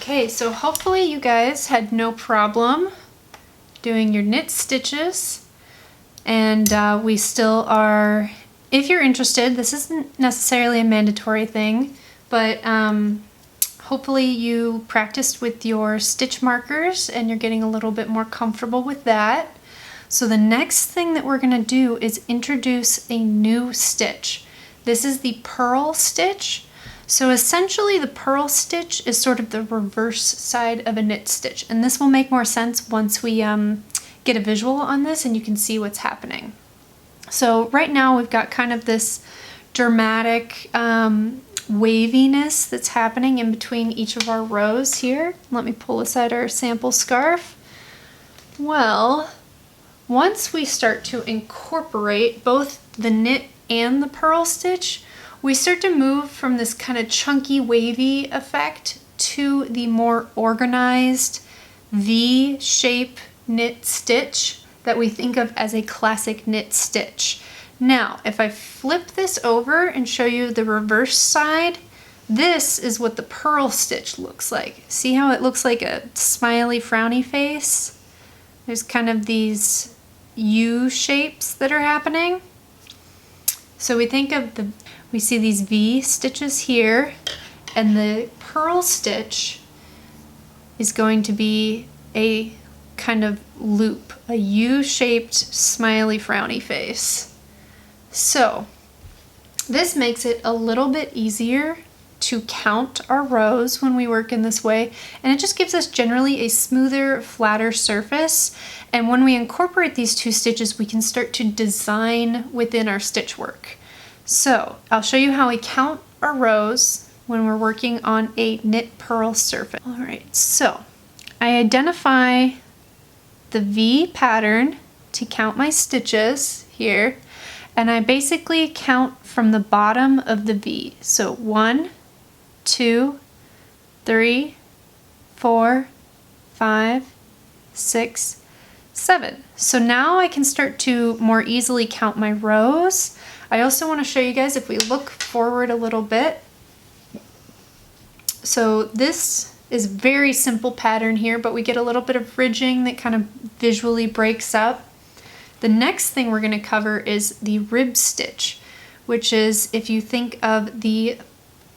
Okay, so hopefully you guys had no problem doing your knit stitches, and we still are, if you're interested, this isn't necessarily a mandatory thing, but hopefully you practiced with your stitch markers and you're getting a little bit more comfortable with that. So the next thing that we're going to do is introduce a new stitch. This is the purl stitch. So essentially the purl stitch is sort of the reverse side of a knit stitch, and this will make more sense once we get a visual on this and you can see what's happening. So right now we've got kind of this dramatic waviness that's happening in between each of our rows here. Let me pull aside our sample scarf. Well, once we start to incorporate both the knit and the purl stitch, we start to move from this kind of chunky wavy effect to the more organized V-shape knit stitch that we think of as a classic knit stitch. Now, if I flip this over and show you the reverse side, this is what the purl stitch looks like. See how it looks like a smiley frowny face? There's kind of these U shapes that are happening. So we think of we see these V stitches here, and the purl stitch is going to be a kind of loop, a U-shaped smiley frowny face. So this makes it a little bit easier to count our rows when we work in this way, and it just gives us generally a smoother, flatter surface. And when we incorporate these two stitches, we can start to design within our stitch work. So I'll show you how we count our rows when we're working on a knit purl surface. All right, so I identify the V pattern to count my stitches here, and I basically count from the bottom of the V. So 1, 2, 3, 4, 5, 6, 7. So now I can start to more easily count my rows. I also want to show you guys if we look forward a little bit. So this is very simple pattern here, but we get a little bit of ridging that kind of visually breaks up. The next thing we're going to cover is the rib stitch, which is, if you think of the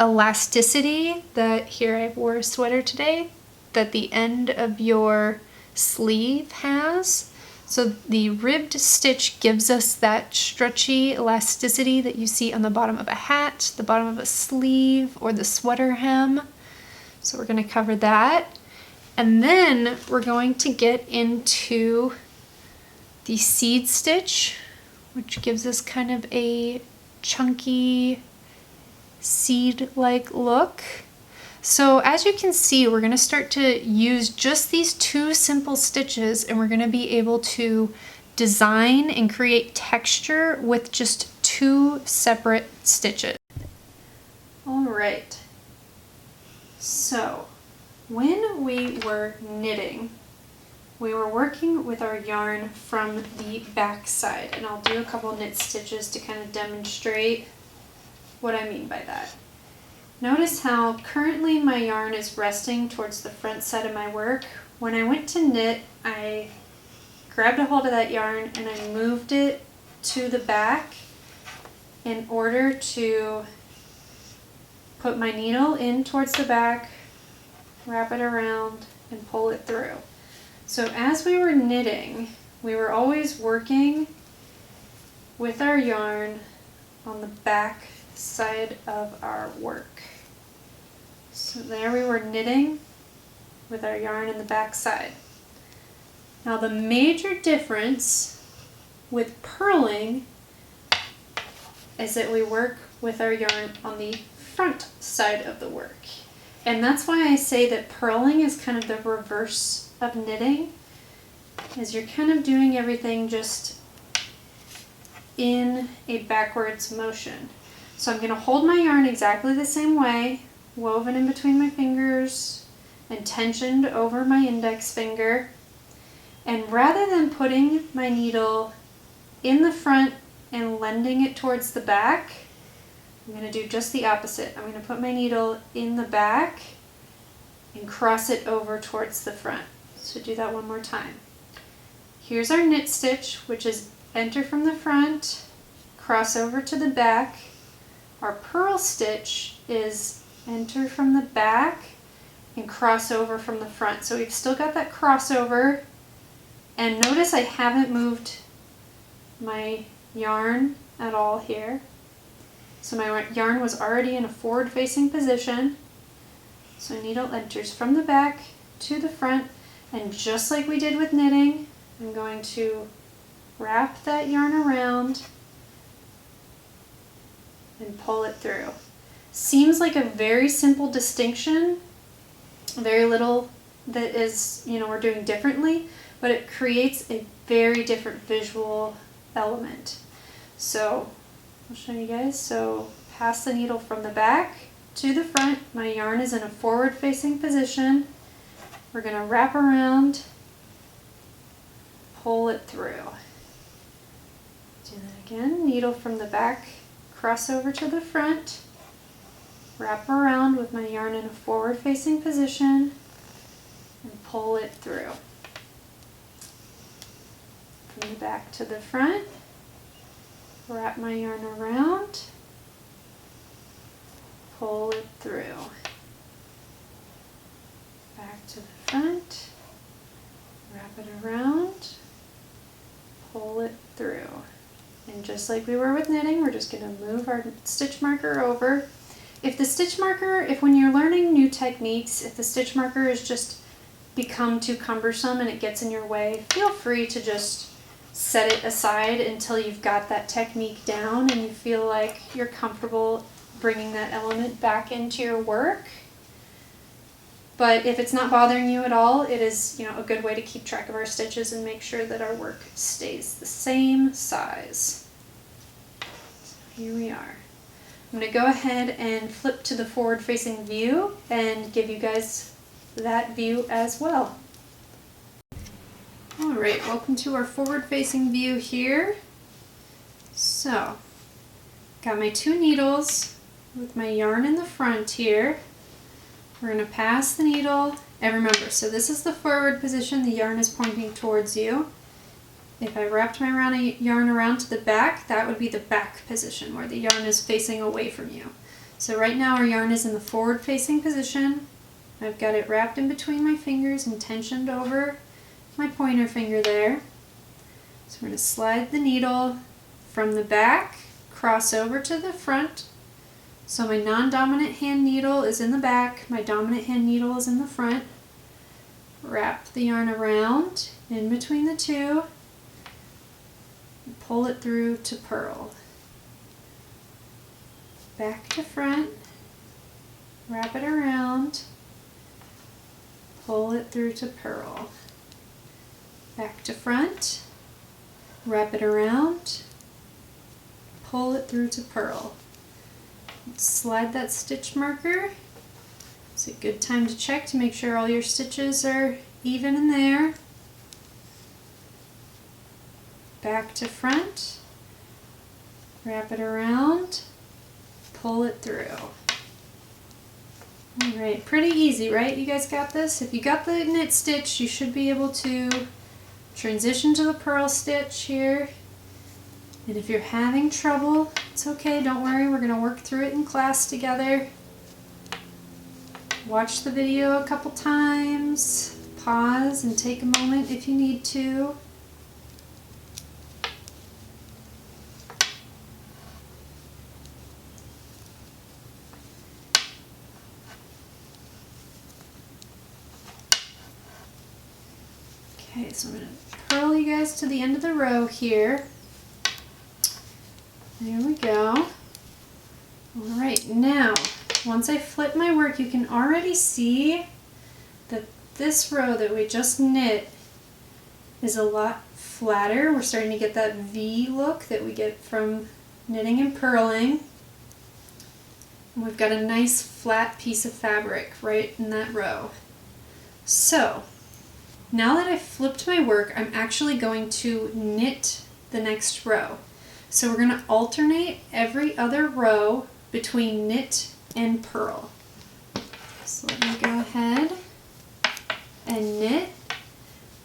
elasticity that, here I wore a sweater today, that the end of your sleeve has. So the ribbed stitch gives us that stretchy elasticity that you see on the bottom of a hat, the bottom of a sleeve, or the sweater hem. So we're going to cover that. And then we're going to get into the seed stitch, which gives us kind of a chunky seed-like look. So as you can see, we're going to start to use just these two simple stitches, and we're going to be able to design and create texture with just two separate stitches. All right. So when we were knitting, we were working with our yarn from the back side, and I'll do a couple knit stitches to kind of demonstrate what I mean by that. Notice how currently my yarn is resting towards the front side of my work. When I went to knit, I grabbed a hold of that yarn and I moved it to the back in order to put my needle in towards the back, wrap it around, and pull it through. So as we were knitting, we were always working with our yarn on the back side of our work. So there we were knitting with our yarn in the back side. Now the major difference with purling is that we work with our yarn on the front side of the work. And that's why I say that purling is kind of the reverse of knitting, is you're kind of doing everything just in a backwards motion. So I'm going to hold my yarn exactly the same way, woven in between my fingers and tensioned over my index finger. And rather than putting my needle in the front and lending it towards the back, I'm going to do just the opposite. I'm going to put my needle in the back and cross it over towards the front. So do that one more time. Here's our knit stitch, which is enter from the front, cross over to the back. Our purl stitch is enter from the back and cross over from the front. So we've still got that crossover, and notice I haven't moved my yarn at all here. So my yarn was already in a forward facing position. So needle enters from the back to the front, and just like we did with knitting, I'm going to wrap that yarn around and pull it through. Seems like a very simple distinction, very little that is, we're doing differently, but it creates a very different visual element. So I'll show you guys. So pass the needle from the back to the front. My yarn is in a forward facing position. We're going to wrap around, pull it through. Do that again. Needle from the back, cross over to the front, wrap around with my yarn in a forward facing position, and pull it through. From the back to the front, wrap my yarn around, pull it through. Back to the front, wrap it around, pull it through. And just like we were with knitting, we're just going to move our stitch marker over. If when you're learning new techniques, if the stitch marker is just become too cumbersome and it gets in your way, feel free to just set it aside until you've got that technique down and you feel like you're comfortable bringing that element back into your work. But if it's not bothering you at all, it is, a good way to keep track of our stitches and make sure that our work stays the same size. So here we are. I'm going to go ahead and flip to the forward facing view and give you guys that view as well. Alright, welcome to our forward facing view here. So, got my 2 needles with my yarn in the front here. We're going to pass the needle, and remember, so this is the forward position, the yarn is pointing towards you. If I wrapped my yarn around to the back, that would be the back position, where the yarn is facing away from you. So right now our yarn is in the forward facing position. I've got it wrapped in between my fingers and tensioned over my pointer finger there. So we're going to slide the needle from the back, cross over to the front. So my non-dominant hand needle is in the back, my dominant hand needle is in the front. Wrap the yarn around in between the two, and pull it through to purl. Back to front, wrap it around, pull it through to purl. Back to front, wrap it around, pull it through to purl. Slide that stitch marker. It's a good time to check to make sure all your stitches are even in there. Back to front, wrap it around, pull it through. Alright, pretty easy, right? You guys got this? If you got the knit stitch, you should be able to transition to the purl stitch here. And if you're having trouble, it's okay, don't worry, we're going to work through it in class together. Watch the video a couple times, pause and take a moment if you need to. Okay, so I'm going to purl you guys to the end of the row here. There we go. Alright, now, once I flip my work, you can already see that this row that we just knit is a lot flatter. We're starting to get that V look that we get from knitting and purling. And we've got a nice flat piece of fabric right in that row. So, now that I've flipped my work, I'm actually going to knit the next row. So we're going to alternate every other row between knit and purl. So let me go ahead and knit.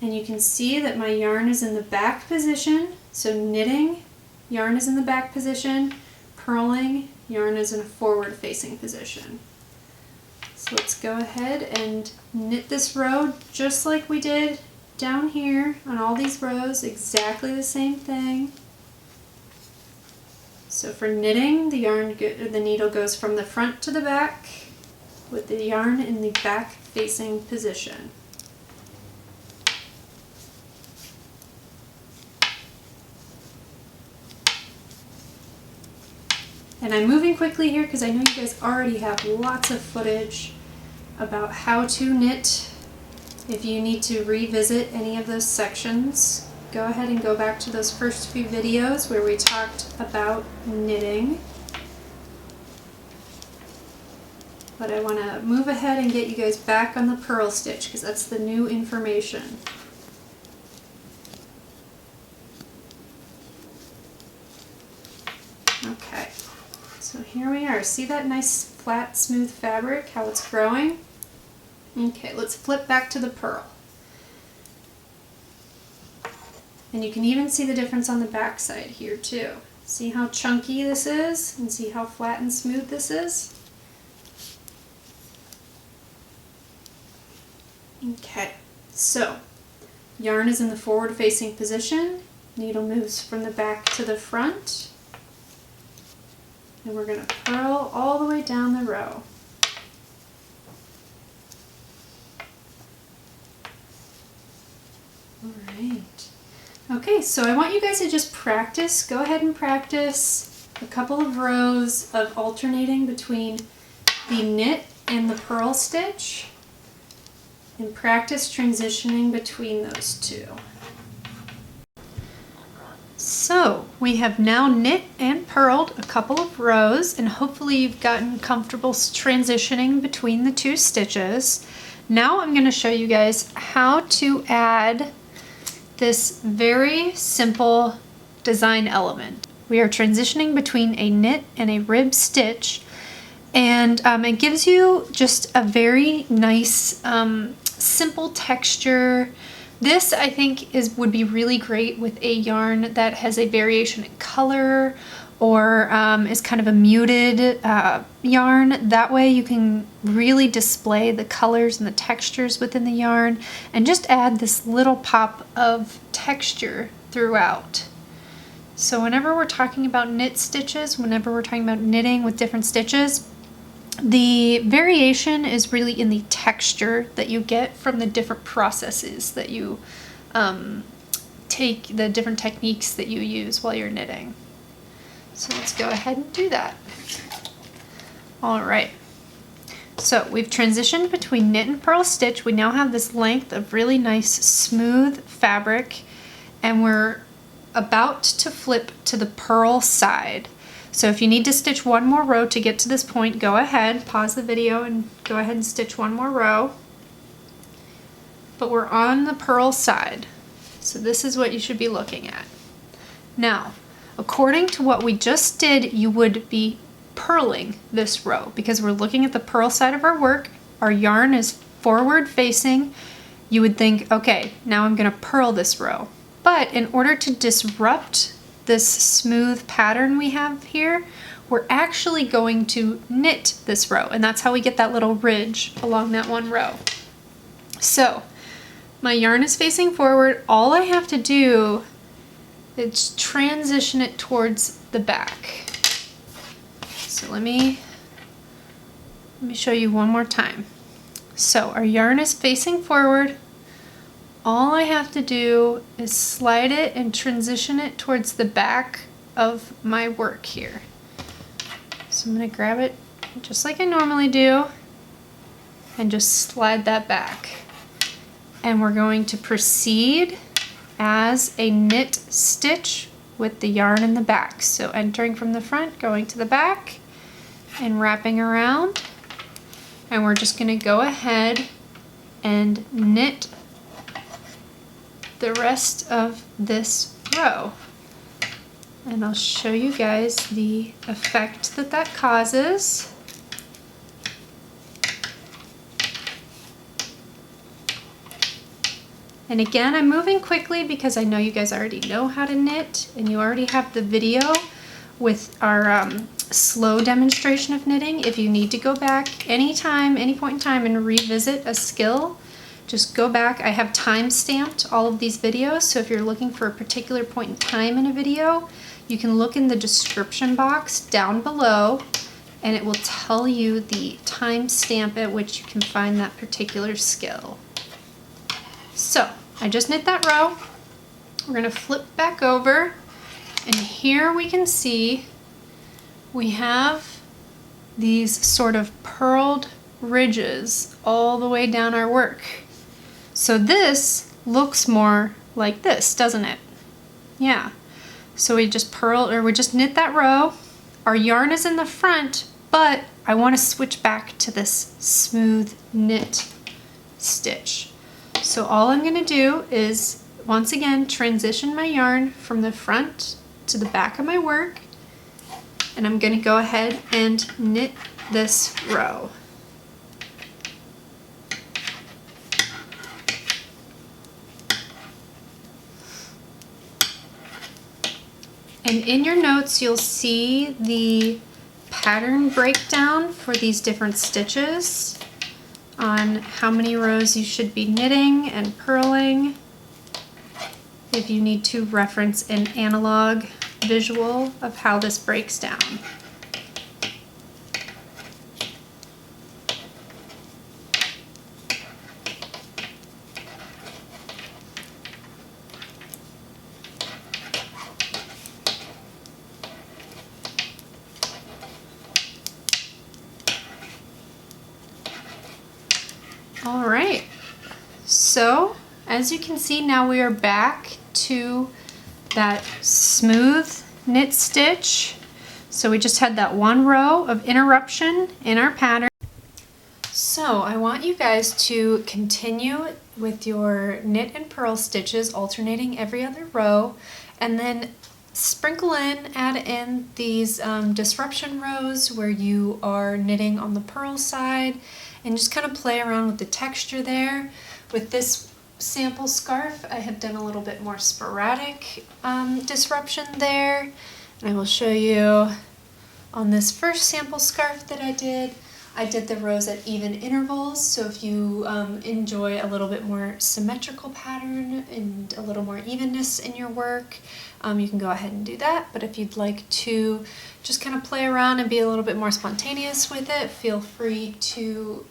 And you can see that my yarn is in the back position. So knitting, yarn is in the back position. Purling, yarn is in a forward facing position. So let's go ahead and knit this row just like we did down here on all these rows, exactly the same thing. So for knitting, the needle goes from the front to the back with the yarn in the back facing position. And I'm moving quickly here because I know you guys already have lots of footage about how to knit. If you need to revisit any of those sections, go ahead and go back to those first few videos where we talked about knitting. But I want to move ahead and get you guys back on the purl stitch because that's the new information. Okay, so here we are. See that nice flat smooth fabric, how it's growing? Okay, let's flip back to the purl. And you can even see the difference on the back side here too. See how chunky this is and see how flat and smooth this is? Okay, so yarn is in the forward facing position, needle moves from the back to the front, and we're going to purl all the way down the row. Alright. Okay, so I want you guys to just practice, go ahead and practice a couple of rows of alternating between the knit and the purl stitch, and practice transitioning between those two. So we have now knit and purled a couple of rows, and hopefully you've gotten comfortable transitioning between the two stitches. Now I'm going to show you guys how to add this very simple design element. We are transitioning between a knit and a rib stitch, and it gives you just a very nice simple texture. This I think would be really great with a yarn that has a variation in color or is kind of a muted yarn. That way you can really display the colors and the textures within the yarn and just add this little pop of texture throughout. So whenever we're talking about knit stitches, whenever we're talking about knitting with different stitches, the variation is really in the texture that you get from the different processes that you take, the different techniques that you use while you're knitting. So let's go ahead and do that. All right, so we've transitioned between knit and purl stitch. We now have this length of really nice smooth fabric, and we're about to flip to the purl side. So if you need to stitch one more row to get to this point, go ahead, pause the video and go ahead and stitch one more row. But we're on the purl side, so this is what you should be looking at. Now, according to what we just did, you would be purling this row because we're looking at the purl side of our work. Our yarn is forward facing. You would think, okay, now I'm going to purl this row. But in order to disrupt this smooth pattern we have here, we're actually going to knit this row, and that's how we get that little ridge along that one row. So my yarn is facing forward. All I have to do is transition it towards the back. So let me show you one more time. So our yarn is facing forward. All I have to do is slide it and transition it towards the back of my work here. So I'm going to grab it just like I normally do and just slide that back. And we're going to proceed as a knit stitch with the yarn in the back. So entering from the front, going to the back and wrapping around. And we're just going to go ahead and knit the rest of this row, and I'll show you guys the effect that that causes. And again, I'm moving quickly because I know you guys already know how to knit and you already have the video with our slow demonstration of knitting. If you need to go back anytime, any point in time and revisit a skill, just go back. I have time stamped all of these videos, so if you're looking for a particular point in time in a video, you can look in the description box down below and it will tell you the time stamp at which you can find that particular skill. So I just knit that row. We're gonna flip back over and here we can see we have these sort of purled ridges all the way down our work. So this looks more like this, doesn't it? Yeah. So we just knit that row. Our yarn is in the front, but I want to switch back to this smooth knit stitch. So all I'm going to do is, once again, transition my yarn from the front to the back of my work, and I'm going to go ahead and knit this row. And in your notes, you'll see the pattern breakdown for these different stitches on how many rows you should be knitting and purling. If you need to reference an analog visual of how this breaks down. All right, so as you can see, now we are back to that smooth knit stitch. So we just had that one row of interruption in our pattern. So I want you guys to continue with your knit and purl stitches, alternating every other row, and then sprinkle in, add in these disruption rows where you are knitting on the purl side, and just kind of play around with the texture there. With this sample scarf, I have done a little bit more sporadic disruption there, and I will show you on this first sample scarf that I did the rows at even intervals, so if you enjoy a little bit more symmetrical pattern and a little more evenness in your work, you can go ahead and do that. But if you'd like to just kind of play around and be a little bit more spontaneous with it, feel free to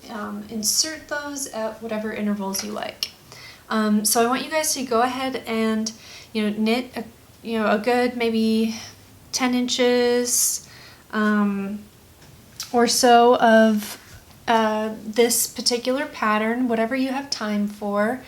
insert those at whatever intervals you like. So I want you guys to go ahead and knit a good maybe 10 inches or so of this particular pattern, whatever you have time for.